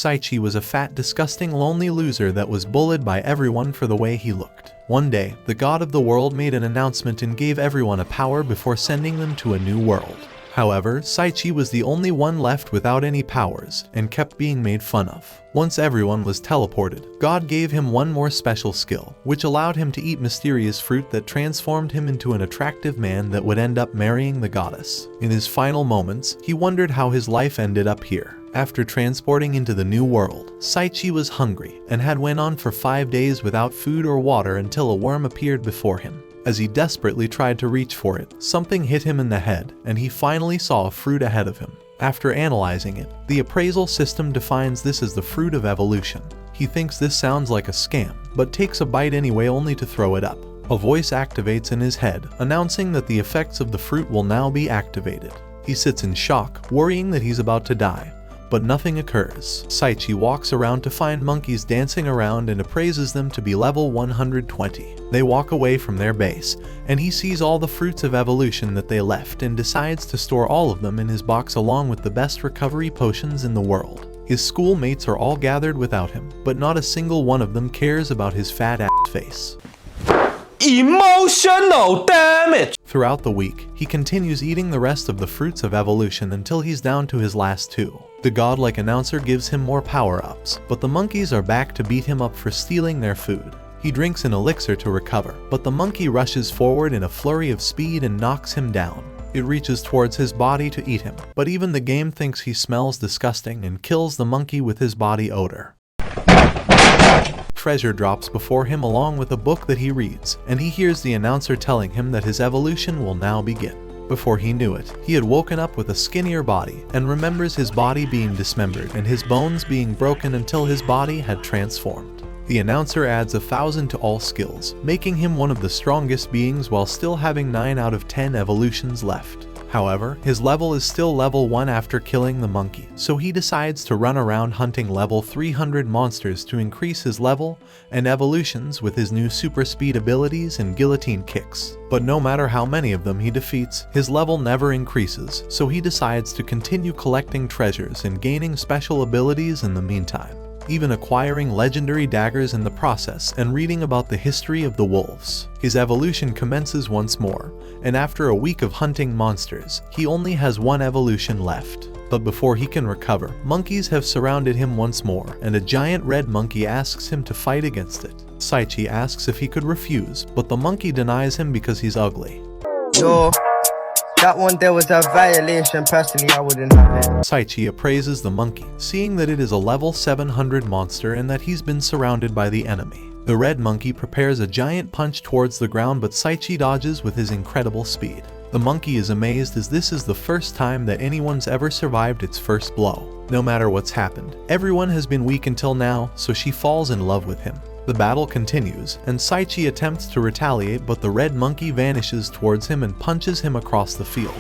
Saichi was a fat, disgusting, lonely loser that was bullied by everyone for the way he looked. One day, the god of the world made an announcement and gave everyone a power before sending them to a new world. However, Saichi was the only one left without any powers, and kept being made fun of. Once everyone was teleported, God gave him one more special skill, which allowed him to eat mysterious fruit that transformed him into an attractive man that would end up marrying the goddess. In his final moments, he wondered how his life ended up here. After transporting into the new world, Saichi was hungry and had went on for 5 days without food or water until a worm appeared before him. As he desperately tried to reach for it, something hit him in the head, and he finally saw a fruit ahead of him. After analyzing it, the appraisal system defines this as the fruit of evolution. He thinks this sounds like a scam, but takes a bite anyway only to throw it up. A voice activates in his head, announcing that the effects of the fruit will now be activated. He sits in shock, worrying that he's about to die. But nothing occurs. Saichi walks around to find monkeys dancing around and appraises them to be level 120. They walk away from their base, and he sees all the fruits of evolution that they left and decides to store all of them in his box along with the best recovery potions in the world. His schoolmates are all gathered without him, but not a single one of them cares about his fat ass face. Emotional damage! Throughout the week, he continues eating the rest of the fruits of evolution until he's down to his last 2. The godlike announcer gives him more power-ups, but the monkeys are back to beat him up for stealing their food. He drinks an elixir to recover, but the monkey rushes forward in a flurry of speed and knocks him down. It reaches towards his body to eat him, but even the game thinks he smells disgusting and kills the monkey with his body odor. Treasure drops before him along with a book that he reads, and he hears the announcer telling him that his evolution will now begin. Before he knew it, he had woken up with a skinnier body and remembers his body being dismembered and his bones being broken until his body had transformed. The announcer adds 1,000 to all skills, making him one of the strongest beings while still having 9 out of 10 evolutions left. However, his level is still level 1 after killing the monkey, so he decides to run around hunting level 300 monsters to increase his level and evolutions with his new super speed abilities and guillotine kicks. But no matter how many of them he defeats, his level never increases, so he decides to continue collecting treasures and gaining special abilities in the meantime, even acquiring legendary daggers in the process and reading about the history of the wolves. His evolution commences once more, and after a week of hunting monsters, he only has 1 evolution left. But before he can recover, monkeys have surrounded him once more, and a giant red monkey asks him to fight against it. Saichi asks if he could refuse, but the monkey denies him because he's ugly. That one there was a violation. Personally, I wouldn't have it. Saichi appraises the monkey, seeing that it is a level 700 monster and that he's been surrounded by the enemy. The red monkey prepares a giant punch towards the ground, but Saichi dodges with his incredible speed. The monkey is amazed as this is the first time that anyone's ever survived its first blow. No matter what's happened, everyone has been weak until now, so she falls in love with him. The battle continues, and Saichi attempts to retaliate, but the red monkey vanishes towards him and punches him across the field.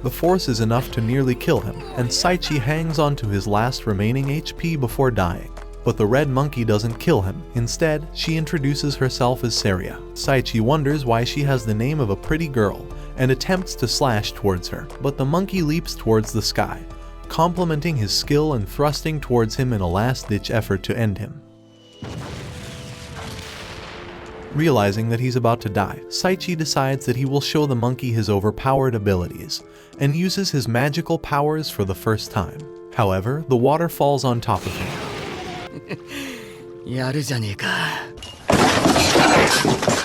The force is enough to nearly kill him, and Saichi hangs on to his last remaining HP before dying. But the red monkey doesn't kill him. Instead, she introduces herself as Saria. Saichi wonders why she has the name of a pretty girl, and attempts to slash towards her, but the monkey leaps towards the sky, complimenting his skill and thrusting towards him in a last-ditch effort to end him. Realizing that he's about to die, Saichi decides that he will show the monkey his overpowered abilities, and uses his magical powers for the first time. However, the water falls on top of him.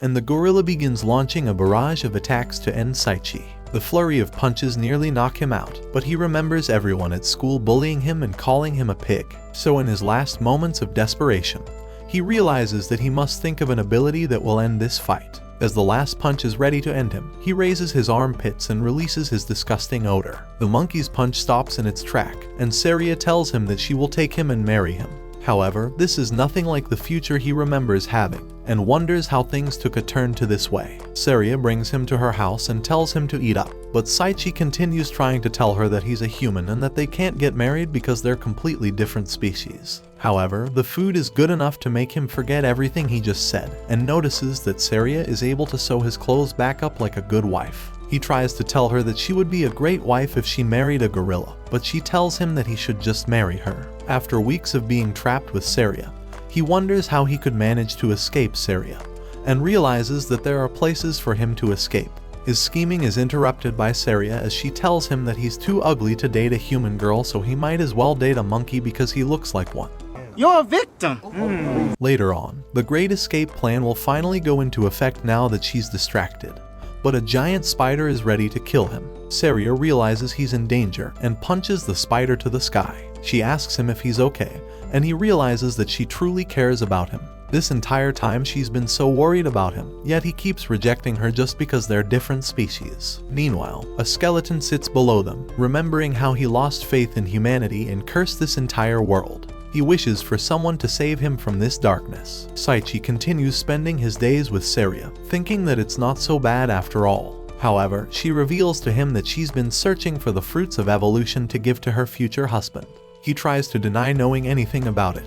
And the gorilla begins launching a barrage of attacks to end Saichi. The flurry of punches nearly knock him out, but he remembers everyone at school bullying him and calling him a pig. So in his last moments of desperation, he realizes that he must think of an ability that will end this fight. As the last punch is ready to end him, he raises his armpits and releases his disgusting odor. The monkey's punch stops in its track, and Saria tells him that she will take him and marry him. However, this is nothing like the future he remembers having, and wonders how things took a turn to this way. Saria brings him to her house and tells him to eat up, but Saichi continues trying to tell her that he's a human and that they can't get married because they're completely different species. However, the food is good enough to make him forget everything he just said, and notices that Saria is able to sew his clothes back up like a good wife. He tries to tell her that she would be a great wife if she married a gorilla, but she tells him that he should just marry her. After weeks of being trapped with Saria, he wonders how he could manage to escape Saria, and realizes that there are places for him to escape. His scheming is interrupted by Saria as she tells him that he's too ugly to date a human girl, so he might as well date a monkey because he looks like one. You're a victim! Later on, the great escape plan will finally go into effect now that she's distracted. But a giant spider is ready to kill him. Saria realizes he's in danger and punches the spider to the sky. She asks him if he's okay, and he realizes that she truly cares about him. This entire time she's been so worried about him, yet he keeps rejecting her just because they're different species. Meanwhile, a skeleton sits below them, remembering how he lost faith in humanity and cursed this entire world. He wishes for someone to save him from this darkness. Saichi continues spending his days with Saria, thinking that it's not so bad after all. However, she reveals to him that she's been searching for the fruits of evolution to give to her future husband. He tries to deny knowing anything about it,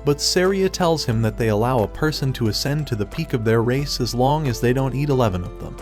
but Saria tells him that they allow a person to ascend to the peak of their race as long as they don't eat 11 of them,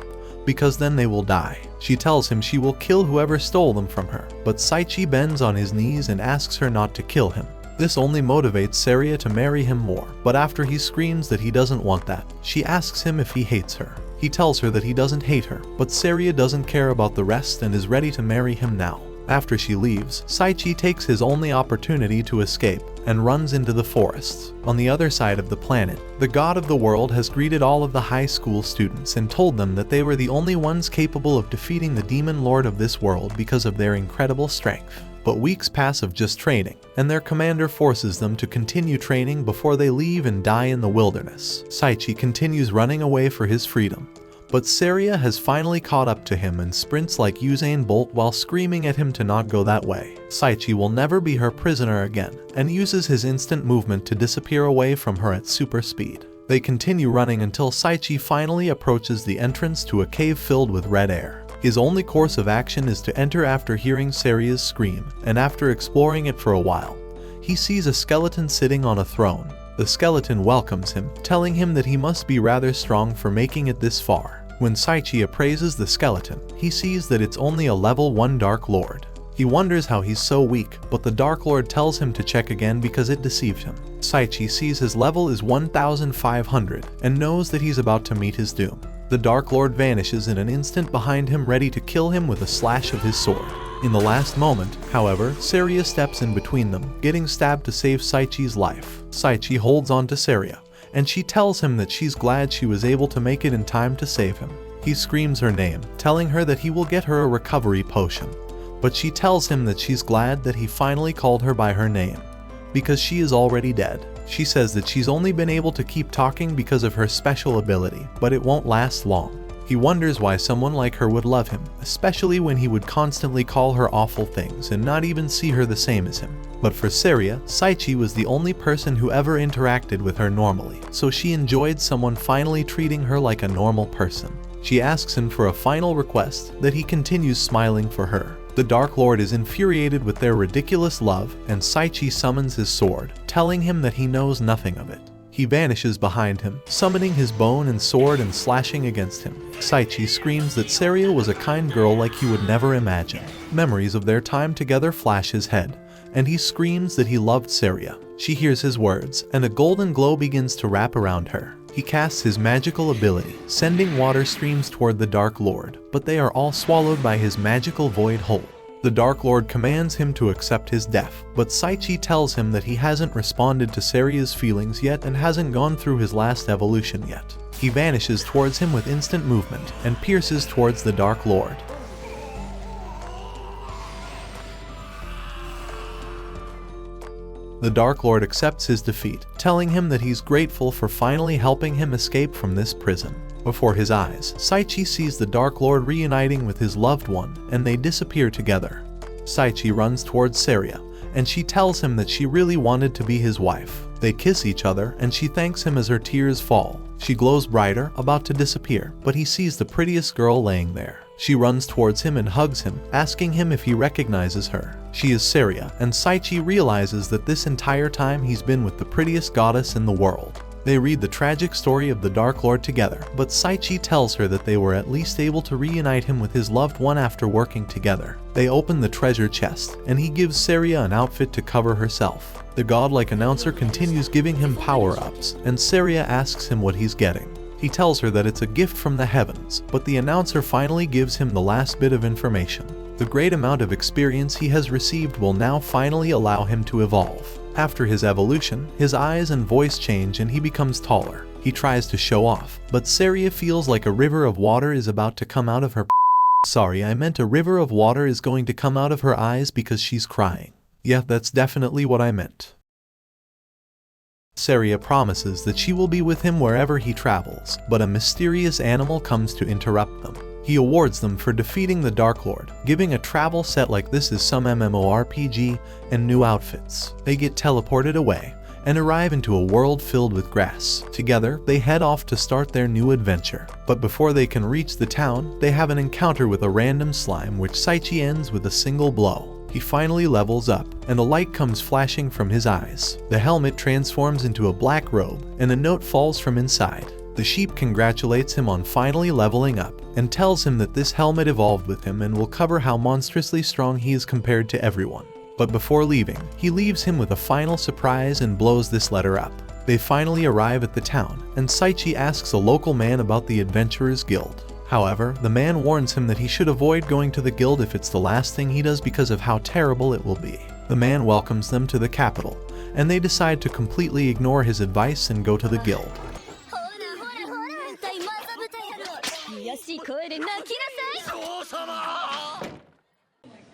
because then they will die. She tells him she will kill whoever stole them from her, but Saichi bends on his knees and asks her not to kill him. This only motivates Saria to marry him more, but after he screams that he doesn't want that, she asks him if he hates her. He tells her that he doesn't hate her, but Saria doesn't care about the rest and is ready to marry him now. After she leaves, Saichi takes his only opportunity to escape and runs into the forests. On the other side of the planet, the god of the world has greeted all of the high school students and told them that they were the only ones capable of defeating the demon lord of this world because of their incredible strength. But weeks pass of just training, and their commander forces them to continue training before they leave and die in the wilderness. Saichi continues running away for his freedom, but Saria has finally caught up to him and sprints like Usain Bolt while screaming at him to not go that way. Saichi will never be her prisoner again, and uses his instant movement to disappear away from her at super speed. They continue running until Saichi finally approaches the entrance to a cave filled with red air. His only course of action is to enter after hearing Saria's scream, and after exploring it for a while, he sees a skeleton sitting on a throne. The skeleton welcomes him, telling him that he must be rather strong for making it this far. When Saichi appraises the skeleton, he sees that it's only a level 1 Dark Lord. He wonders how he's so weak, but the Dark Lord tells him to check again because it deceived him. Saichi sees his level is 1500 and knows that he's about to meet his doom. The Dark Lord vanishes in an instant behind him, ready to kill him with a slash of his sword. In the last moment, however, Saria steps in between them, getting stabbed to save Saichi's life. Saichi holds on to Saria, and she tells him that she's glad she was able to make it in time to save him. He screams her name, telling her that he will get her a recovery potion, but she tells him that she's glad that he finally called her by her name, because she is already dead. She says that she's only been able to keep talking because of her special ability, but it won't last long. He wonders why someone like her would love him, especially when he would constantly call her awful things and not even see her the same as him. But for Saria, Saichi was the only person who ever interacted with her normally, so she enjoyed someone finally treating her like a normal person. She asks him for a final request, that he continues smiling for her. The Dark Lord is infuriated with their ridiculous love, and Saichi summons his sword, telling him that he knows nothing of it. He vanishes behind him, summoning his bone and sword and slashing against him. Saichi screams that Saria was a kind girl like he would never imagine. Memories of their time together flash his head, and he screams that he loved Saria. She hears his words, and a golden glow begins to wrap around her. He casts his magical ability, sending water streams toward the Dark Lord, but they are all swallowed by his magical void hole. The Dark Lord commands him to accept his death, but Saichi tells him that he hasn't responded to Saria's feelings yet and hasn't gone through his last evolution yet. He vanishes towards him with instant movement and pierces towards the Dark Lord. The Dark Lord accepts his defeat, telling him that he's grateful for finally helping him escape from this prison. Before his eyes, Saichi sees the Dark Lord reuniting with his loved one, and they disappear together. Saichi runs towards Saria, and she tells him that she really wanted to be his wife. They kiss each other, and she thanks him as her tears fall. She glows brighter, about to disappear, but he sees the prettiest girl laying there. She runs towards him and hugs him, asking him if he recognizes her. She is Saria, and Saichi realizes that this entire time he's been with the prettiest goddess in the world. They read the tragic story of the Dark Lord together, but Saichi tells her that they were at least able to reunite him with his loved one after working together. They open the treasure chest, and he gives Saria an outfit to cover herself. The godlike announcer continues giving him power-ups, and Saria asks him what he's getting. He tells her that it's a gift from the heavens, but the announcer finally gives him the last bit of information. The great amount of experience he has received will now finally allow him to evolve. After his evolution, his eyes and voice change and he becomes taller. He tries to show off, but Saria feels like a river of water is about to come out of her Sorry, I meant a river of water is going to come out of her eyes because she's crying. Yeah, that's definitely what I meant. Saria promises that she will be with him wherever he travels, but a mysterious animal comes to interrupt them. He awards them for defeating the Dark Lord, giving a travel set like this is some MMORPG and new outfits. They get teleported away and arrive into a world filled with grass. Together, they head off to start their new adventure. But before they can reach the town, they have an encounter with a random slime which Saichi ends with a single blow. He finally levels up, and a light comes flashing from his eyes. The helmet transforms into a black robe, and a note falls from inside. The sheep congratulates him on finally leveling up, and tells him that this helmet evolved with him and will cover how monstrously strong he is compared to everyone. But before leaving, he leaves him with a final surprise and blows this letter up. They finally arrive at the town, and Saichi asks a local man about the Adventurers Guild. However, the man warns him that he should avoid going to the guild if it's the last thing he does because of how terrible it will be. The man welcomes them to the capital, and they decide to completely ignore his advice and go to the guild.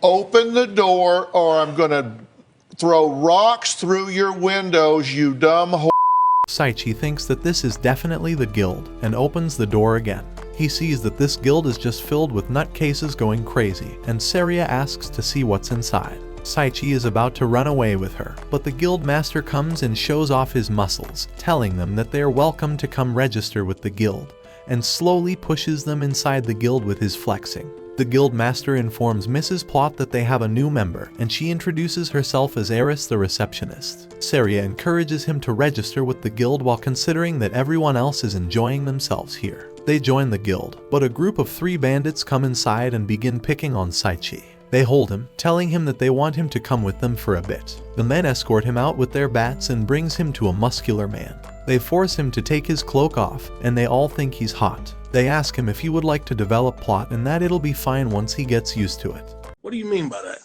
Open the door or I'm gonna throw rocks through your windows, you dumb whore. Saichi thinks that this is definitely the guild and opens the door again. He sees that this guild is just filled with nutcases going crazy, and Saria asks to see what's inside. Saichi is about to run away with her, but the guild master comes and shows off his muscles, telling them that they are welcome to come register with the guild, and slowly pushes them inside the guild with his flexing. The guild master informs Mrs. Plot that they have a new member, and she introduces herself as Eris the receptionist. Saria encourages him to register with the guild while considering that everyone else is enjoying themselves here. They join the guild, but a group of 3 bandits come inside and begin picking on Saichi. They hold him, telling him that they want him to come with them for a bit. The men escort him out with their bats and brings him to a muscular man. They force him to take his cloak off, and they all think he's hot. They ask him if he would like to develop Plot and that it'll be fine once he gets used to it. What do you mean by that?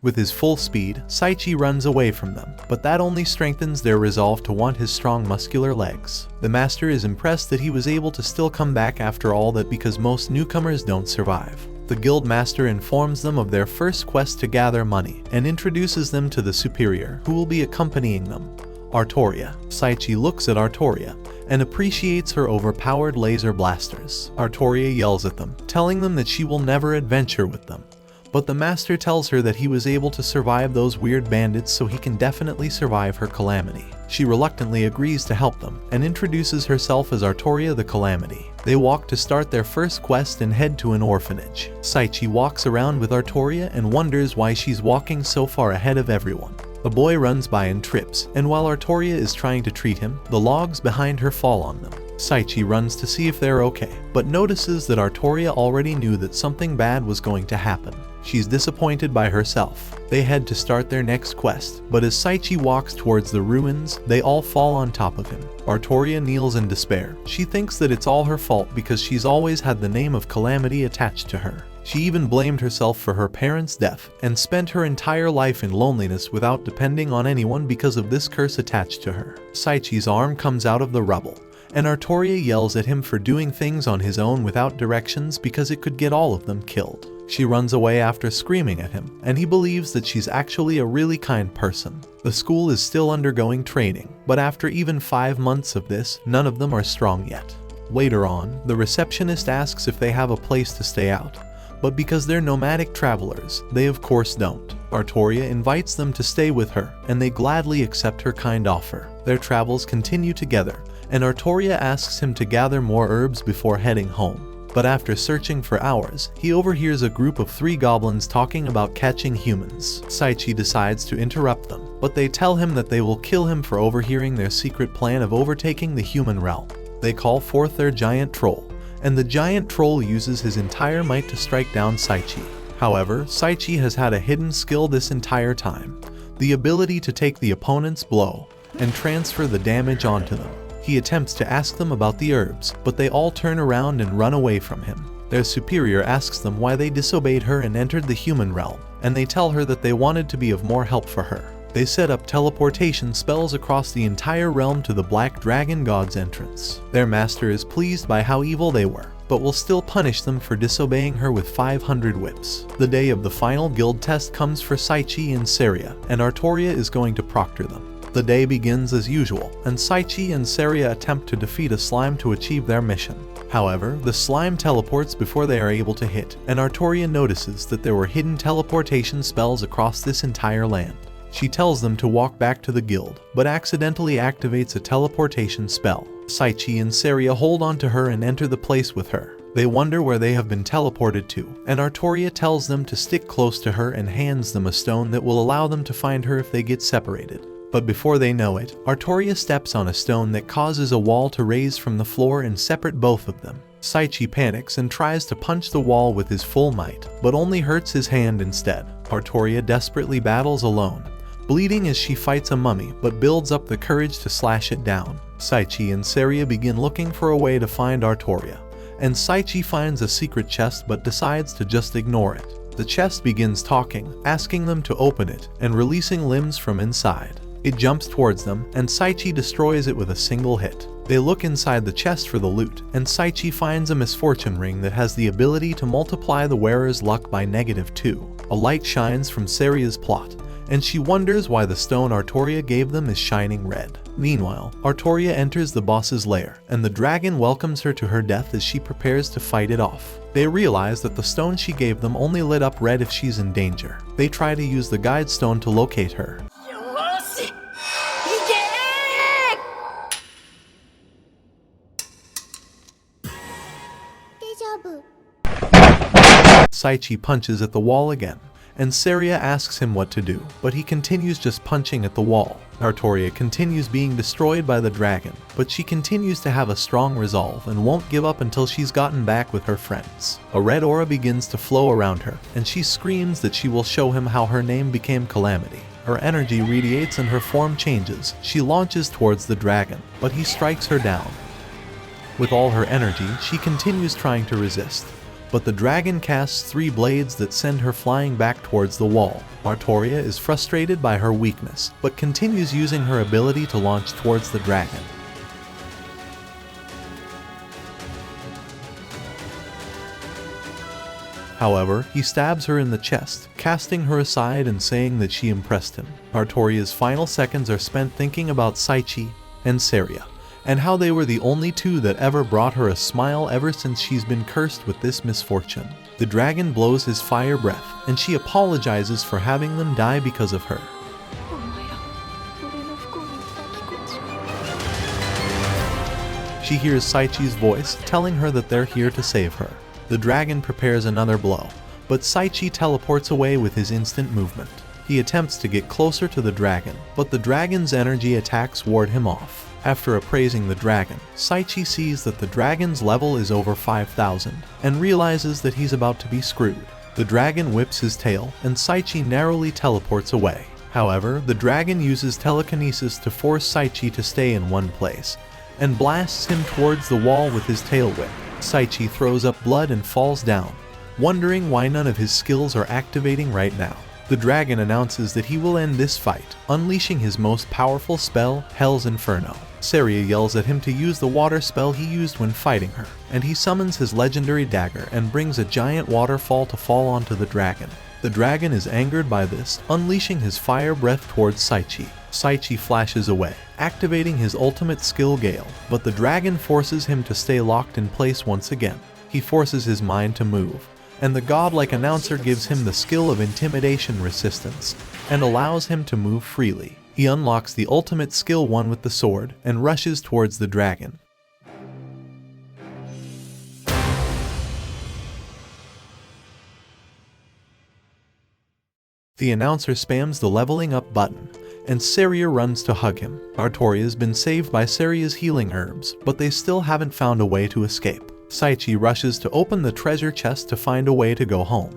With his full speed, Saichi runs away from them, but that only strengthens their resolve to want his strong muscular legs. The master is impressed that he was able to still come back after all that because most newcomers don't survive. The guild master informs them of their first quest to gather money and introduces them to the superior, who will be accompanying them, Artoria. Saichi looks at Artoria and appreciates her overpowered laser blasters. Artoria yells at them, telling them that she will never adventure with them. But the master tells her that he was able to survive those weird bandits, so he can definitely survive her calamity. She reluctantly agrees to help them and introduces herself as Artoria the Calamity. They walk to start their first quest and head to an orphanage. Saichi walks around with Artoria and wonders why she's walking so far ahead of everyone. A boy runs by and trips, and while Artoria is trying to treat him, the logs behind her fall on them. Saichi runs to see if they're okay, but notices that Artoria already knew that something bad was going to happen. She's disappointed by herself. They head to start their next quest, but as Saichi walks towards the ruins, they all fall on top of him. Artoria kneels in despair. She thinks that it's all her fault because she's always had the name of Calamity attached to her. She even blamed herself for her parents' death and spent her entire life in loneliness without depending on anyone because of this curse attached to her. Saichi's arm comes out of the rubble, and Artoria yells at him for doing things on his own without directions because it could get all of them killed. She runs away after screaming at him, and he believes that she's actually a really kind person. The school is still undergoing training, but after even 5 months of this, none of them are strong yet. Later on, the receptionist asks if they have a place to stay out, but because they're nomadic travelers, they of course don't. Artoria invites them to stay with her, and they gladly accept her kind offer. Their travels continue together, and Artoria asks him to gather more herbs before heading home. But after searching for hours, he overhears a group of 3 goblins talking about catching humans. Saichi decides to interrupt them, but they tell him that they will kill him for overhearing their secret plan of overtaking the human realm. They call forth their giant troll, and the giant troll uses his entire might to strike down Saichi. However, Saichi has had a hidden skill this entire time, the ability to take the opponent's blow and transfer the damage onto them. He attempts to ask them about the herbs, but they all turn around and run away from him. Their superior asks them why they disobeyed her and entered the human realm, and they tell her that they wanted to be of more help for her. They set up teleportation spells across the entire realm to the Black Dragon God's entrance. Their master is pleased by how evil they were, but will still punish them for disobeying her with 500 whips. The day of the final guild test comes for Saichi and Saria, and Artoria is going to proctor them. The day begins as usual, and Saichi and Saria attempt to defeat a slime to achieve their mission. However, the slime teleports before they are able to hit, and Artoria notices that there were hidden teleportation spells across this entire land. She tells them to walk back to the guild, but accidentally activates a teleportation spell. Saichi and Saria hold on to her and enter the place with her. They wonder where they have been teleported to, and Artoria tells them to stick close to her and hands them a stone that will allow them to find her if they get separated. But before they know it, Artoria steps on a stone that causes a wall to raise from the floor and separate both of them. Saichi panics and tries to punch the wall with his full might, but only hurts his hand instead. Artoria desperately battles alone, bleeding as she fights a mummy but builds up the courage to slash it down. Saichi and Saria begin looking for a way to find Artoria, and Saichi finds a secret chest but decides to just ignore it. The chest begins talking, asking them to open it and releasing limbs from inside. It jumps towards them, and Saichi destroys it with a single hit. They look inside the chest for the loot, and Saichi finds a misfortune ring that has the ability to multiply the wearer's luck by -2. A light shines from Saria's plot, and she wonders why the stone Artoria gave them is shining red. Meanwhile, Artoria enters the boss's lair, and the dragon welcomes her to her death as she prepares to fight it off. They realize that the stone she gave them only lit up red if she's in danger. They try to use the guide stone to locate her. Saichi punches at the wall again, and Saria asks him what to do, but he continues just punching at the wall. Artoria continues being destroyed by the dragon, but she continues to have a strong resolve and won't give up until she's gotten back with her friends. A red aura begins to flow around her, and she screams that she will show him how her name became Calamity. Her energy radiates and her form changes. She launches towards the dragon, but he strikes her down. With all her energy, she continues trying to resist, but the dragon casts 3 blades that send her flying back towards the wall. Artoria is frustrated by her weakness, but continues using her ability to launch towards the dragon. However, he stabs her in the chest, casting her aside and saying that she impressed him. Artoria's final seconds are spent thinking about Saichi and Saria, and how they were the only two that ever brought her a smile ever since she's been cursed with this misfortune. The dragon blows his fire breath, and she apologizes for having them die because of her. She hears Saichi's voice telling her that they're here to save her. The dragon prepares another blow, but Saichi teleports away with his instant movement. He attempts to get closer to the dragon, but the dragon's energy attacks ward him off. After appraising the dragon, Saichi sees that the dragon's level is over 5,000 and realizes that he's about to be screwed. The dragon whips his tail, and Saichi narrowly teleports away. However, the dragon uses telekinesis to force Saichi to stay in one place, and blasts him towards the wall with his tail whip. Saichi throws up blood and falls down, wondering why none of his skills are activating right now. The dragon announces that he will end this fight, unleashing his most powerful spell, Hell's Inferno. Saria yells at him to use the water spell he used when fighting her, and he summons his legendary dagger and brings a giant waterfall to fall onto the dragon. The dragon is angered by this, unleashing his fire breath towards Saichi. Saichi flashes away, activating his ultimate skill Gale, but the dragon forces him to stay locked in place once again. He forces his mind to move, and the godlike announcer gives him the skill of intimidation resistance and allows him to move freely. He unlocks the ultimate skill one with the sword and rushes towards the dragon. The announcer spams the leveling up button, and Saria runs to hug him. Artoria's been saved by Saria's healing herbs, but they still haven't found a way to escape. Saichi rushes to open the treasure chest to find a way to go home,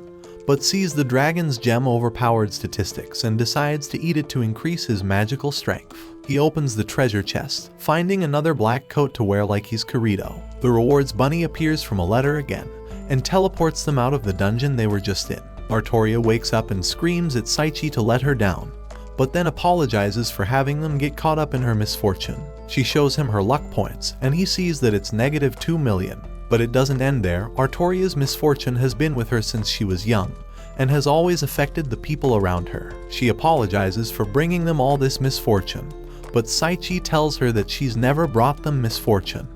but sees the dragon's gem overpowered statistics and decides to eat it to increase his magical strength. He opens the treasure chest, finding another black coat to wear like he's Kirito. The rewards bunny appears from a letter again, and teleports them out of the dungeon they were just in. Artoria wakes up and screams at Saichi to let her down, but then apologizes for having them get caught up in her misfortune. She shows him her luck points, and he sees that it's negative 2 million. But it doesn't end there. Artoria's misfortune has been with her since she was young, and has always affected the people around her. She apologizes for bringing them all this misfortune, but Saichi tells her that she's never brought them misfortune,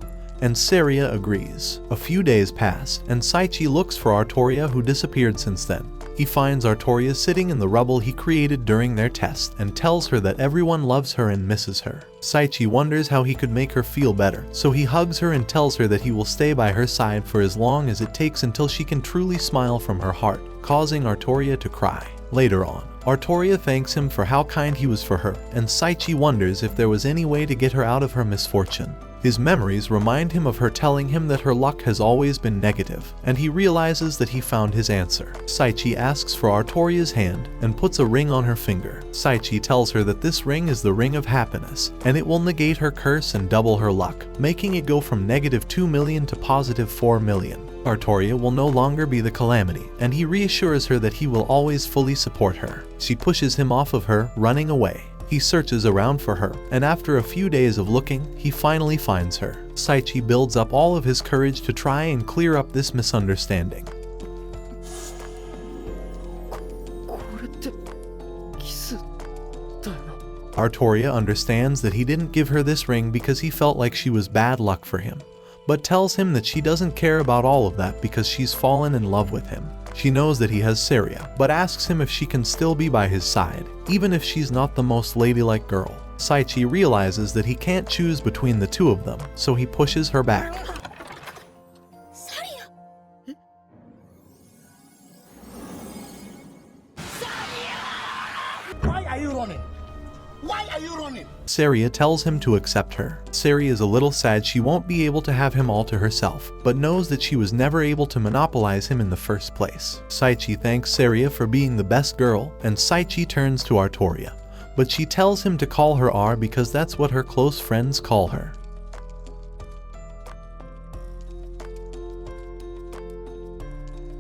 and Saria agrees. A few days pass, and Saichi looks for Artoria, who disappeared since then. He finds Artoria sitting in the rubble he created during their test and tells her that everyone loves her and misses her. Saichi wonders how he could make her feel better, so he hugs her and tells her that he will stay by her side for as long as it takes until she can truly smile from her heart, causing Artoria to cry. Later on, Artoria thanks him for how kind he was for her, and Saichi wonders if there was any way to get her out of her misfortune. His memories remind him of her telling him that her luck has always been negative, and he realizes that he found his answer. Saichi asks for Artoria's hand and puts a ring on her finger. Saichi tells her that this ring is the ring of happiness, and it will negate her curse and double her luck, making it go from negative 2 million to positive 4 million. Artoria will no longer be the calamity, and he reassures her that he will always fully support her. She pushes him off of her, running away. He searches around for her, and after a few days of looking, he finally finds her. Saichi builds up all of his courage to try and clear up this misunderstanding. Artoria understands that he didn't give her this ring because he felt like she was bad luck for him, but tells him that she doesn't care about all of that because she's fallen in love with him. She knows that he has Saria, but asks him if she can still be by his side, even if she's not the most ladylike girl. Saichi realizes that he can't choose between the two of them, so he pushes her back. Why are you running? Why are you running? Saria tells him to accept her. Saria is a little sad she won't be able to have him all to herself, but knows that she was never able to monopolize him in the first place. Saichi thanks Saria for being the best girl, and Saichi turns to Artoria, but she tells him to call her R because that's what her close friends call her.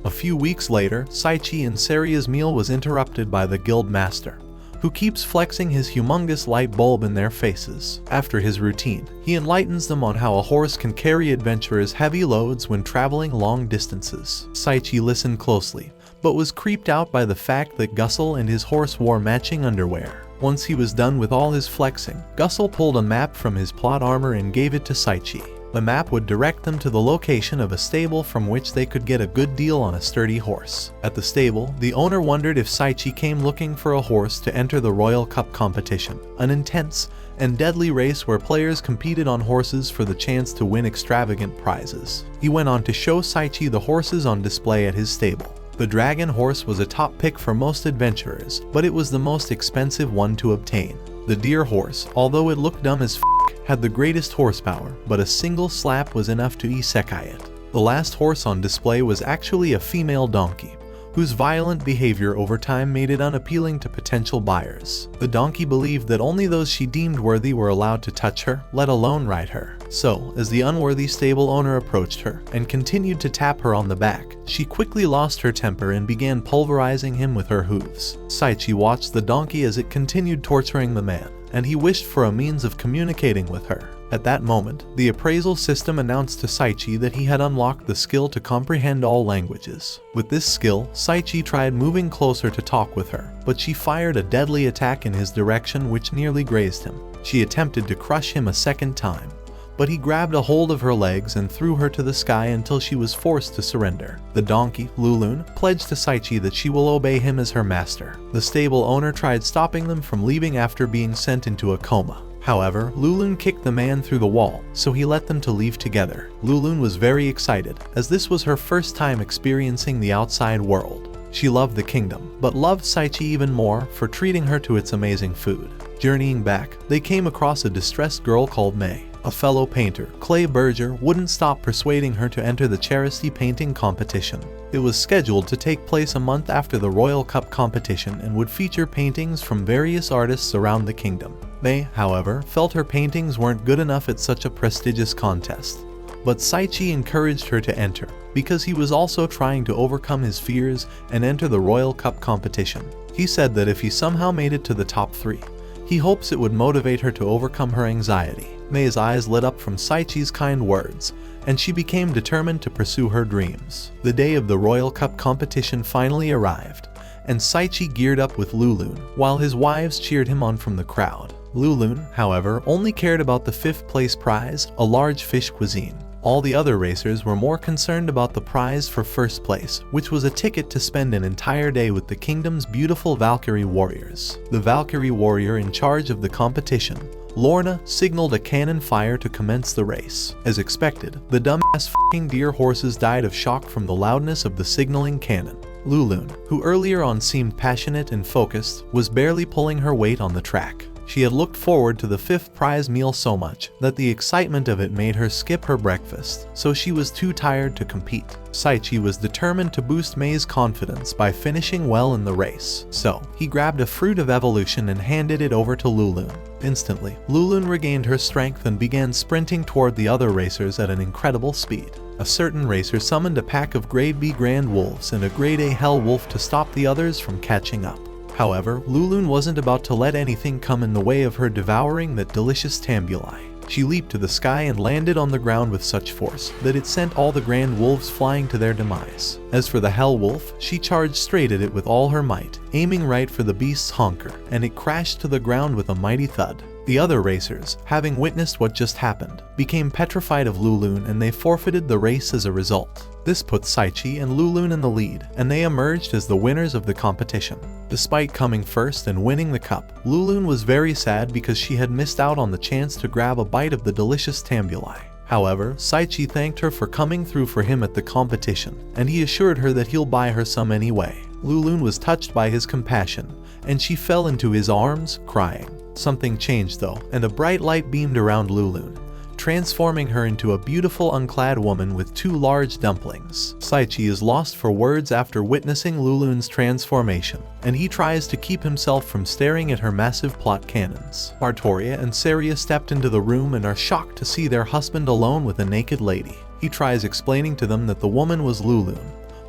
A few weeks later, Saichi and Saria's meal was interrupted by the guild master, who keeps flexing his humongous light bulb in their faces. After his routine, he enlightens them on how a horse can carry adventurers heavy loads when traveling long distances. Saichi listened closely, but was creeped out by the fact that Gussel and his horse wore matching underwear. Once he was done with all his flexing, Gussel pulled a map from his plot armor and gave it to Saichi. The map would direct them to the location of a stable from which they could get a good deal on a sturdy horse. At the stable, the owner wondered if Saichi came looking for a horse to enter the Royal Cup competition, an intense and deadly race where players competed on horses for the chance to win extravagant prizes. He went on to show Saichi the horses on display at his stable. The dragon horse was a top pick for most adventurers, but it was the most expensive one to obtain. The deer horse, although it looked dumb as had the greatest horsepower, but a single slap was enough to isekai it. The last horse on display was actually a female donkey, whose violent behavior over time made it unappealing to potential buyers. The donkey believed that only those she deemed worthy were allowed to touch her, let alone ride her. So, as the unworthy stable owner approached her and continued to tap her on the back, she quickly lost her temper and began pulverizing him with her hooves. Saichi watched the donkey as it continued torturing the man, and he wished for a means of communicating with her. At that moment, the appraisal system announced to Saichi that he had unlocked the skill to comprehend all languages. With this skill, Saichi tried moving closer to talk with her, but she fired a deadly attack in his direction which nearly grazed him. She attempted to crush him a second time, but he grabbed a hold of her legs and threw her to the sky until she was forced to surrender. The donkey, Lulun, pledged to Saichi that she will obey him as her master. The stable owner tried stopping them from leaving after being sent into a coma. However, Lulun kicked the man through the wall, so he let them to leave together. Lulun was very excited, as this was her first time experiencing the outside world. She loved the kingdom, but loved Saichi even more for treating her to its amazing food. Journeying back, they came across a distressed girl called May. A fellow painter, Clay Berger, wouldn't stop persuading her to enter the charity painting competition. It was scheduled to take place a month after the Royal Cup competition and would feature paintings from various artists around the kingdom. May, however, felt her paintings weren't good enough at such a prestigious contest. But Saichi encouraged her to enter, because he was also trying to overcome his fears and enter the Royal Cup competition. He said that if he somehow made it to the top 3, he hopes it would motivate her to overcome her anxiety. May's eyes lit up from Saichi's kind words, and she became determined to pursue her dreams. The day of the Royal Cup competition finally arrived, and Saichi geared up with Lulun, while his wives cheered him on from the crowd. Lulun, however, only cared about the 5th place prize, a large fish cuisine. All the other racers were more concerned about the prize for 1st place, which was a ticket to spend an entire day with the kingdom's beautiful Valkyrie warriors. The Valkyrie warrior in charge of the competition, Lorna, signaled a cannon fire to commence the race. As expected, the dumbass f***ing deer horses died of shock from the loudness of the signaling cannon. Lulun, who earlier on seemed passionate and focused, was barely pulling her weight on the track. She had looked forward to the 5th prize meal so much that the excitement of it made her skip her breakfast, so she was too tired to compete. Saichi was determined to boost May's confidence by finishing well in the race, so he grabbed a fruit of evolution and handed it over to Lulun. Instantly, Lulun regained her strength and began sprinting toward the other racers at an incredible speed. A certain racer summoned a pack of Grade B Grand Wolves and a Grade A Hell Wolf to stop the others from catching up. However, Lulun wasn't about to let anything come in the way of her devouring that delicious tambuli. She leaped to the sky and landed on the ground with such force that it sent all the Grand Wolves flying to their demise. As for the Hell Wolf, she charged straight at it with all her might, aiming right for the beast's honker, and it crashed to the ground with a mighty thud. The other racers, having witnessed what just happened, became petrified of Lulun and they forfeited the race as a result. This put Saichi and Lulun in the lead, and they emerged as the winners of the competition. Despite coming first and winning the cup, Lulun was very sad because she had missed out on the chance to grab a bite of the delicious tambuli. However, Saichi thanked her for coming through for him at the competition, and he assured her that he'll buy her some anyway. Lulun was touched by his compassion, and she fell into his arms, crying. Something changed though, and a bright light beamed around Lulun, transforming her into a beautiful unclad woman with 2 large dumplings. Saichi is lost for words after witnessing Lulun's transformation, and he tries to keep himself from staring at her massive plot cannons. Artoria and Saria stepped into the room and are shocked to see their husband alone with a naked lady. He tries explaining to them that the woman was Lulun,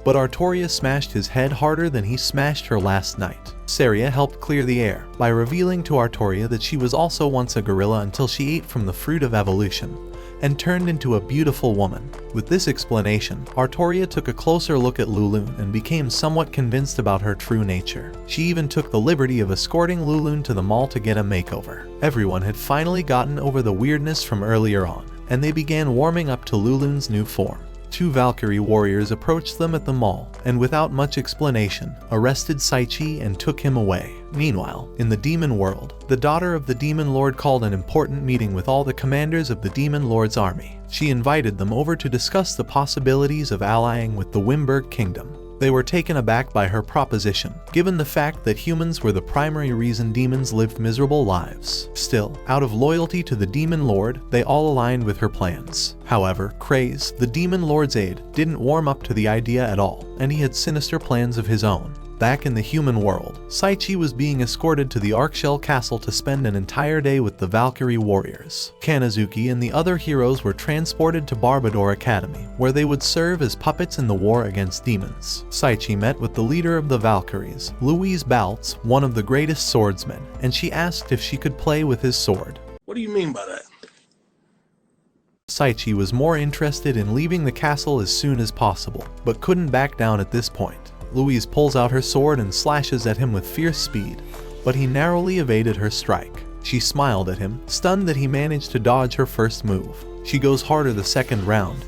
but Artoria smashed his head harder than he smashed her last night. Saria helped clear the air by revealing to Artoria that she was also once a gorilla until she ate from the fruit of evolution and turned into a beautiful woman. With this explanation, Artoria took a closer look at Lulun and became somewhat convinced about her true nature. She even took the liberty of escorting Lulun to the mall to get a makeover. Everyone had finally gotten over the weirdness from earlier on, and they began warming up to Lulun's new form. 2 Valkyrie warriors approached them at the mall, and without much explanation, arrested Saichi and took him away. Meanwhile, in the demon world, the daughter of the demon lord called an important meeting with all the commanders of the demon lord's army. She invited them over to discuss the possibilities of allying with the Wimberg kingdom. They were taken aback by her proposition, given the fact that humans were the primary reason demons lived miserable lives. Still, out of loyalty to the demon lord, they all aligned with her plans. However, Kraze, the demon lord's aide, didn't warm up to the idea at all, and he had sinister plans of his own. Back in the human world, Saichi was being escorted to the Arkshell castle to spend an entire day with the Valkyrie warriors. Kanazuki and the other heroes were transported to Barbador Academy, where they would serve as puppets in the war against demons. Saichi met with the leader of the Valkyries, Louise Baltz, one of the greatest swordsmen, and she asked if she could play with his sword. What do you mean by that? Saichi was more interested in leaving the castle as soon as possible, but couldn't back down at this point. Louise pulls out her sword and slashes at him with fierce speed, but he narrowly evaded her strike. She smiled at him, stunned that he managed to dodge her first move. She goes harder the second round,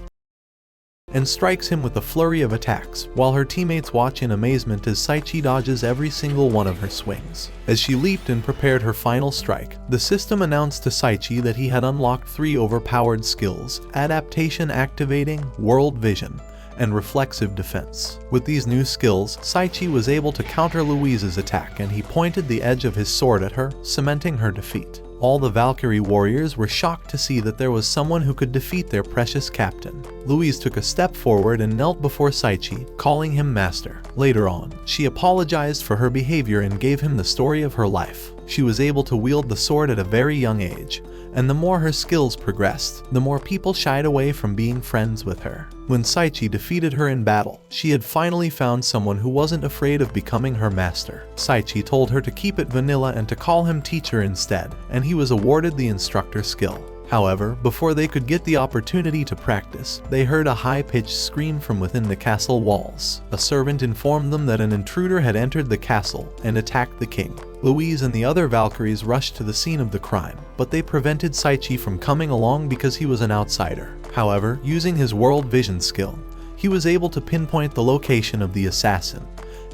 and strikes him with a flurry of attacks, while her teammates watch in amazement as Saichi dodges every single one of her swings. As she leaped and prepared her final strike, the system announced to Saichi that he had unlocked 3 overpowered skills: Adaptation Activating, World Vision, and reflexive defense. With these new skills, Saichi was able to counter Louise's attack, and he pointed the edge of his sword at her, cementing her defeat. All the Valkyrie warriors were shocked to see that there was someone who could defeat their precious captain. Louise took a step forward and knelt before Saichi, calling him master. Later on, she apologized for her behavior and gave him the story of her life. She was able to wield the sword at a very young age, and the more her skills progressed, the more people shied away from being friends with her. When Saichi defeated her in battle, she had finally found someone who wasn't afraid of becoming her master. Saichi told her to keep it vanilla and to call him teacher instead, and he was awarded the instructor skill. However, before they could get the opportunity to practice, they heard a high-pitched scream from within the castle walls. A servant informed them that an intruder had entered the castle and attacked the king. Louise and the other Valkyries rushed to the scene of the crime, but they prevented Saichi from coming along because he was an outsider. However, using his world vision skill, he was able to pinpoint the location of the assassin,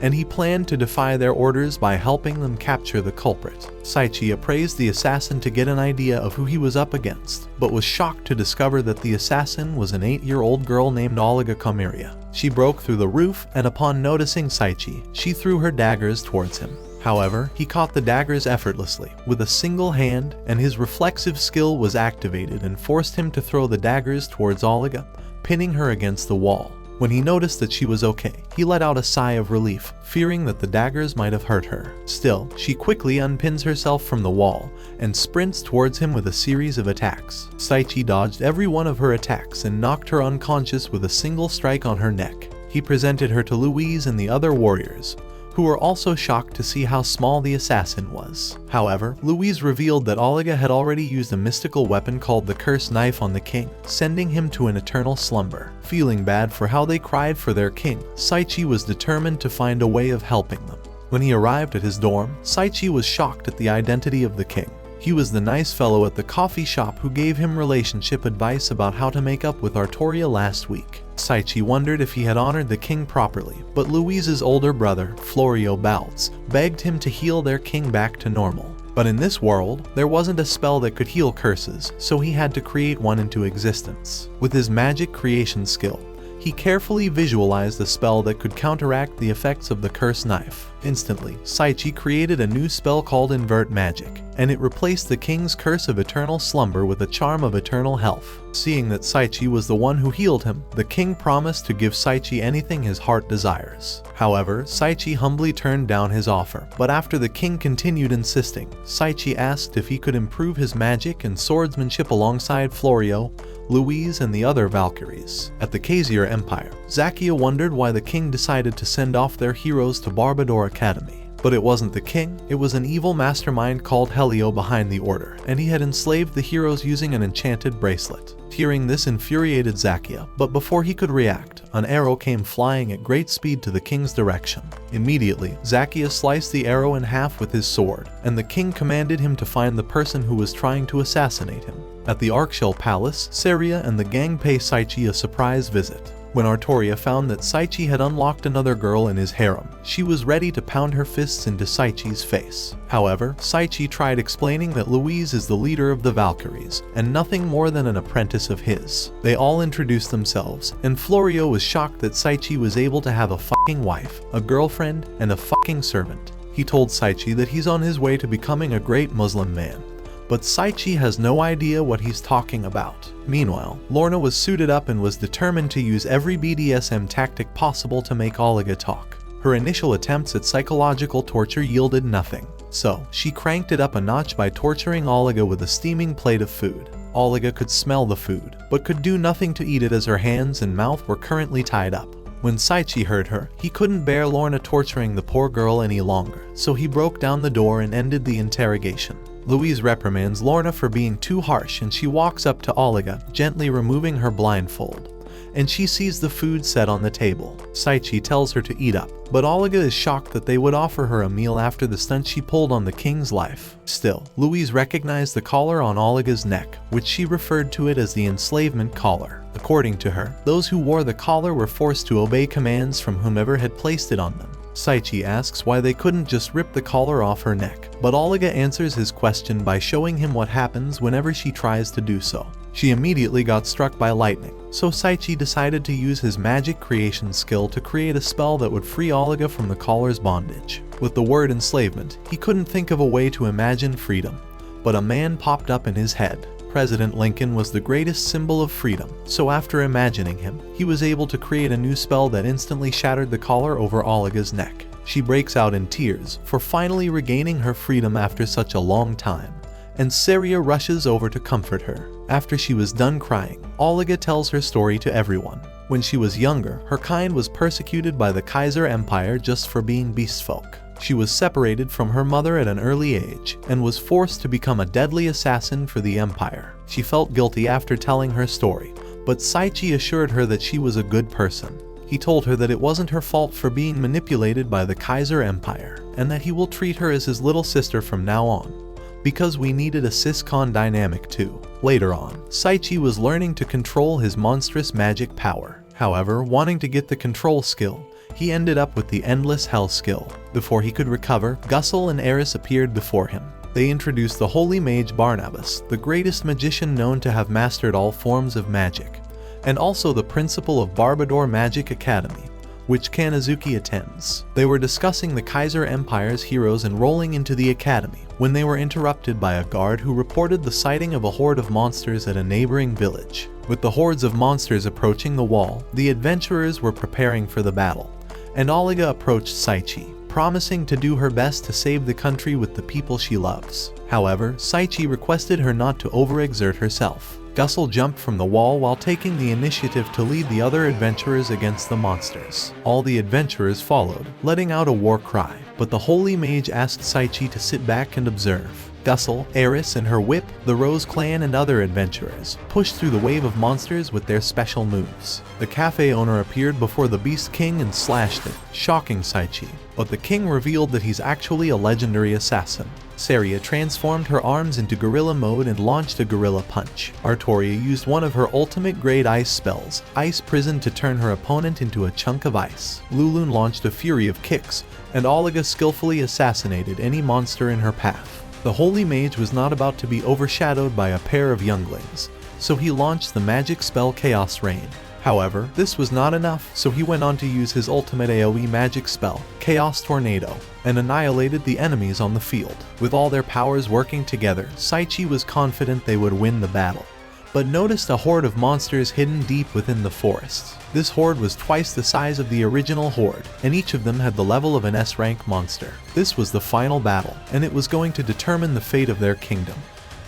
and he planned to defy their orders by helping them capture the culprit. Saichi appraised the assassin to get an idea of who he was up against, but was shocked to discover that the assassin was an 8-year-old girl named Olga Kamiria. She broke through the roof, and upon noticing Saichi, she threw her daggers towards him. However, he caught the daggers effortlessly, with a single hand, and his reflexive skill was activated and forced him to throw the daggers towards Olga, pinning her against the wall. When he noticed that she was okay, he let out a sigh of relief, fearing that the daggers might have hurt her. Still, she quickly unpins herself from the wall and sprints towards him with a series of attacks. Saichi dodged every one of her attacks and knocked her unconscious with a single strike on her neck. He presented her to Louise and the other warriors, who were also shocked to see how small the assassin was. However, Louise revealed that Olga had already used a mystical weapon called the Cursed Knife on the king, sending him to an eternal slumber. Feeling bad for how they cried for their king, Saichi was determined to find a way of helping them. When he arrived at his dorm, Saichi was shocked at the identity of the king. He was the nice fellow at the coffee shop who gave him relationship advice about how to make up with Artoria last week. Saichi wondered if he had honored the king properly, but Louise's older brother, Florio Baltz, begged him to heal their king back to normal. But in this world, there wasn't a spell that could heal curses, so he had to create one into existence. With his magic creation skill, he carefully visualized a spell that could counteract the effects of the Cursed Knife. Instantly, Saichi created a new spell called Invert Magic, and it replaced the king's curse of eternal slumber with a charm of eternal health. Seeing that Saichi was the one who healed him, the king promised to give Saichi anything his heart desires. However, Saichi humbly turned down his offer, but after the king continued insisting, Saichi asked if he could improve his magic and swordsmanship alongside Florio, Louise, and the other Valkyries. At the Khazir Empire, Zakia wondered why the king decided to send off their heroes to Barbador Academy. But it wasn't the king, it was an evil mastermind called Helio behind the order, and he had enslaved the heroes using an enchanted bracelet. Hearing this infuriated Zakia, but before he could react, an arrow came flying at great speed to the king's direction. Immediately, Zakia sliced the arrow in half with his sword, and the king commanded him to find the person who was trying to assassinate him. At the Arkshell Palace, Saria and the gang pay Saichi a surprise visit. When Artoria found that Saichi had unlocked another girl in his harem, she was ready to pound her fists into Saichi's face. However, Saichi tried explaining that Louise is the leader of the Valkyries, and nothing more than an apprentice of his. They all introduced themselves, and Florio was shocked that Saichi was able to have a fucking wife, a girlfriend, and a fucking servant. He told Saichi that he's on his way to becoming a great Muslim man. But Saichi has no idea what he's talking about. Meanwhile, Lorna was suited up and was determined to use every BDSM tactic possible to make Olga talk. Her initial attempts at psychological torture yielded nothing, so she cranked it up a notch by torturing Olga with a steaming plate of food. Olga could smell the food, but could do nothing to eat it as her hands and mouth were currently tied up. When Saichi heard her, he couldn't bear Lorna torturing the poor girl any longer, so he broke down the door and ended the interrogation. Louise reprimands Lorna for being too harsh, and she walks up to Olga, gently removing her blindfold, and she sees the food set on the table. Saichi tells her to eat up, but Olga is shocked that they would offer her a meal after the stunt she pulled on the king's life. Still, Louise recognized the collar on Olga's neck, which she referred to it as the enslavement collar. According to her, those who wore the collar were forced to obey commands from whomever had placed it on them. Saichi asks why they couldn't just rip the collar off her neck, but Olga answers his question by showing him what happens whenever she tries to do so. She immediately got struck by lightning, so Saichi decided to use his magic creation skill to create a spell that would free Olga from the caller's bondage. With the word enslavement, he couldn't think of a way to imagine freedom, but a man popped up in his head. President Lincoln was the greatest symbol of freedom, so after imagining him, he was able to create a new spell that instantly shattered the collar over Olga's neck. She breaks out in tears for finally regaining her freedom after such a long time, and Saria rushes over to comfort her. After she was done crying, Olga tells her story to everyone. When she was younger, her kind was persecuted by the Kaiser Empire just for being beastfolk. She was separated from her mother at an early age and was forced to become a deadly assassin for the Empire. She felt guilty after telling her story, but Saichi assured her that she was a good person. He told her that it wasn't her fault for being manipulated by the Kaiser Empire, and that he will treat her as his little sister from now on, because we needed a cis-con dynamic too. Later on, Saichi was learning to control his monstrous magic power. However, wanting to get the control skill, he ended up with the Endless Hell skill. Before he could recover, Gussel and Eris appeared before him. They introduced the Holy Mage Barnabas, the greatest magician known to have mastered all forms of magic, and also the principal of Barbador Magic Academy, which Kanazuki attends. They were discussing the Kaiser Empire's heroes enrolling into the academy when they were interrupted by a guard who reported the sighting of a horde of monsters at a neighboring village. With the hordes of monsters approaching the wall, the adventurers were preparing for the battle, and Olga approached Saichi, promising to do her best to save the country with the people she loves. However, Saichi requested her not to overexert herself. Gussel jumped from the wall while taking the initiative to lead the other adventurers against the monsters. All the adventurers followed, letting out a war cry, but the Holy Mage asked Saichi to sit back and observe. Gussel, Eris and her whip, the Rose Clan and other adventurers pushed through the wave of monsters with their special moves. The cafe owner appeared before the Beast King and slashed it, shocking Saichi, but the king revealed that he's actually a legendary assassin. Saria transformed her arms into gorilla mode and launched a gorilla punch. Artoria used one of her ultimate grade ice spells, Ice Prison, to turn her opponent into a chunk of ice. Lulun launched a fury of kicks, and Olga skillfully assassinated any monster in her path. The Holy Mage was not about to be overshadowed by a pair of younglings, so he launched the magic spell Chaos Rain. However, this was not enough, so he went on to use his ultimate AoE magic spell, Chaos Tornado, and annihilated the enemies on the field. With all their powers working together, Saichi was confident they would win the battle, but noticed a horde of monsters hidden deep within the forests. This horde was twice the size of the original horde, and each of them had the level of an S-rank monster. This was the final battle, and it was going to determine the fate of their kingdom.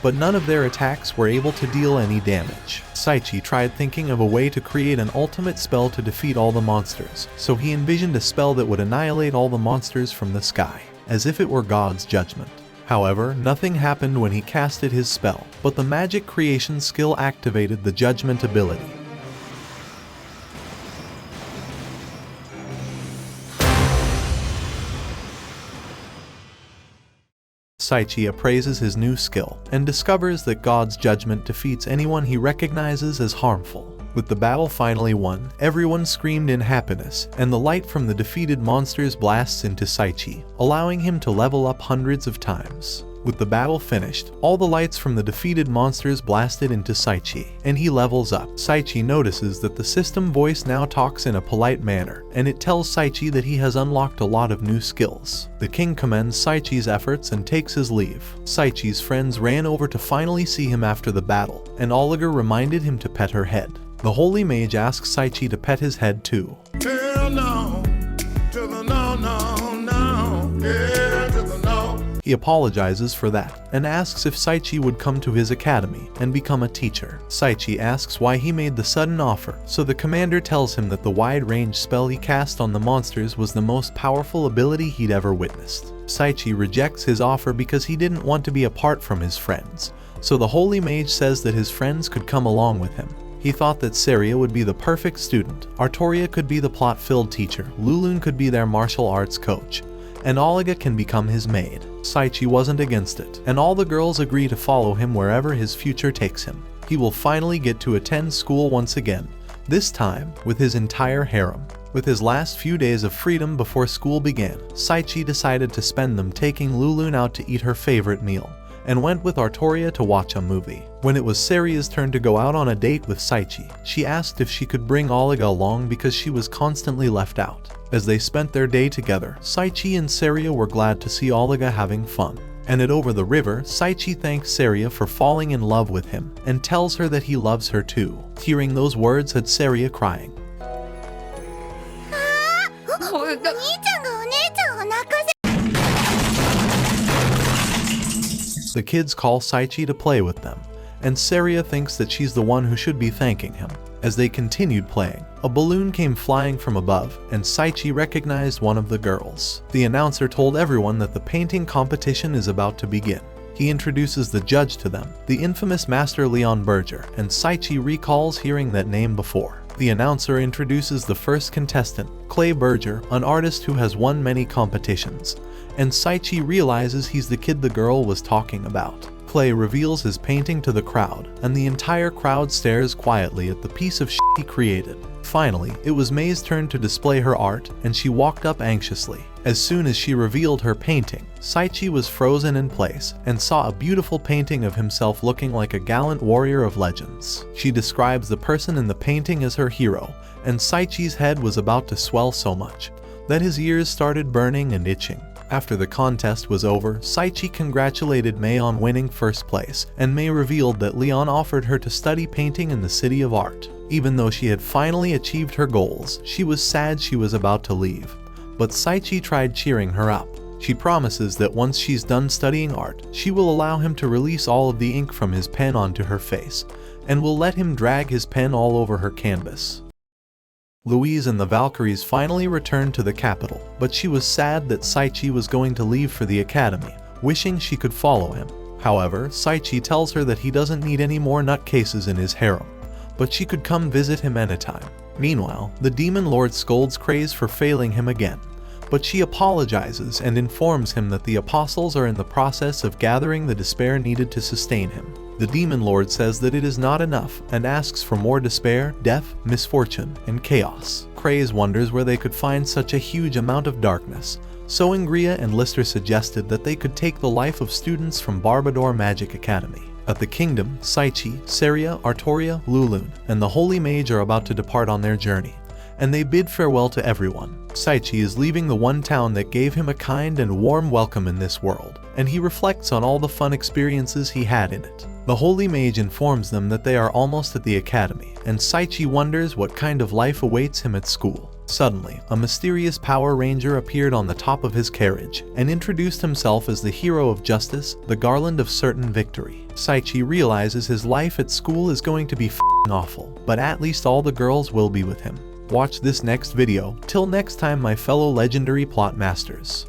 But none of their attacks were able to deal any damage. Saichi tried thinking of a way to create an ultimate spell to defeat all the monsters, so he envisioned a spell that would annihilate all the monsters from the sky, as if it were God's judgment. However, nothing happened when he casted his spell, but the magic creation skill activated the judgment ability. Saichi appraises his new skill and discovers that God's judgment defeats anyone he recognizes as harmful. With the battle finally won, everyone screamed in happiness, and the light from the defeated monsters blasts into Saichi, allowing him to level up hundreds of times. With the battle finished, all the lights from the defeated monsters blasted into Saichi, and he levels up. Saichi notices that the system voice now talks in a polite manner, and it tells Saichi that he has unlocked a lot of new skills. The king commends Saichi's efforts and takes his leave. Saichi's friends ran over to finally see him after the battle, and Oliger reminded him to pet her head. The Holy Mage asks Saichi to pet his head too. Hell no, to the no, no, no, yeah, to the no. He apologizes for that, and asks if Saichi would come to his academy and become a teacher. Saichi asks why he made the sudden offer, so the commander tells him that the wide-range spell he cast on the monsters was the most powerful ability he'd ever witnessed. Saichi rejects his offer because he didn't want to be apart from his friends, so the Holy Mage says that his friends could come along with him. He thought that Saria would be the perfect student, Artoria could be the plot-filled teacher, Lulun could be their martial arts coach, and Olga can become his maid. Saichi wasn't against it, and all the girls agree to follow him wherever his future takes him. He will finally get to attend school once again, this time with his entire harem. With his last few days of freedom before school began, Saichi decided to spend them taking Lulun out to eat her favorite meal, and went with Artoria to watch a movie. When it was Saria's turn to go out on a date with Saichi, she asked if she could bring Oliga along because she was constantly left out. As they spent their day together, Saichi and Saria were glad to see Oliga having fun. And over the river, Saichi thanks Saria for falling in love with him and tells her that he loves her too. Hearing those words had Saria crying. The kids call Saichi to play with them, and Saria thinks that she's the one who should be thanking him. As they continued playing, a balloon came flying from above, and Saichi recognized one of the girls. The announcer told everyone that the painting competition is about to begin. He introduces the judge to them, the infamous Master Leon Berger, and Saichi recalls hearing that name before. The announcer introduces the first contestant, Clay Berger, an artist who has won many competitions, and Saichi realizes he's the kid the girl was talking about. Clay reveals his painting to the crowd, and the entire crowd stares quietly at the piece of shit he created. Finally, it was May's turn to display her art, and she walked up anxiously. As soon as she revealed her painting, Saichi was frozen in place and saw a beautiful painting of himself looking like a gallant warrior of legends. She describes the person in the painting as her hero, and Saichi's head was about to swell so much that his ears started burning and itching. After the contest was over, Saichi congratulated May on winning first place, and May revealed that Leon offered her to study painting in the City of Art. Even though she had finally achieved her goals, she was sad she was about to leave. But Saichi tried cheering her up. She promises that once she's done studying art, she will allow him to release all of the ink from his pen onto her face, and will let him drag his pen all over her canvas. Louise and the Valkyries finally returned to the capital, but she was sad that Saichi was going to leave for the academy, wishing she could follow him. However, Saichi tells her that he doesn't need any more nutcases in his harem, but she could come visit him anytime. Meanwhile, the Demon Lord scolds Craze for failing him again, but she apologizes and informs him that the apostles are in the process of gathering the despair needed to sustain him. The Demon Lord says that it is not enough and asks for more despair, death, misfortune, and chaos. Craze wonders where they could find such a huge amount of darkness, so Ingria and Lister suggested that they could take the life of students from Barbador Magic Academy. At the kingdom, Saichi, Saria, Artoria, Lulun, and the Holy Mage are about to depart on their journey, and they bid farewell to everyone. Saichi is leaving the one town that gave him a kind and warm welcome in this world, and he reflects on all the fun experiences he had in it. The Holy Mage informs them that they are almost at the academy, and Saichi wonders what kind of life awaits him at school. Suddenly, a mysterious Power Ranger appeared on the top of his carriage and introduced himself as the hero of justice, the Garland of Certain Victory. Saichi realizes his life at school is going to be f***ing awful, but at least all the girls will be with him. Watch this next video. Till next time, my fellow legendary plot masters.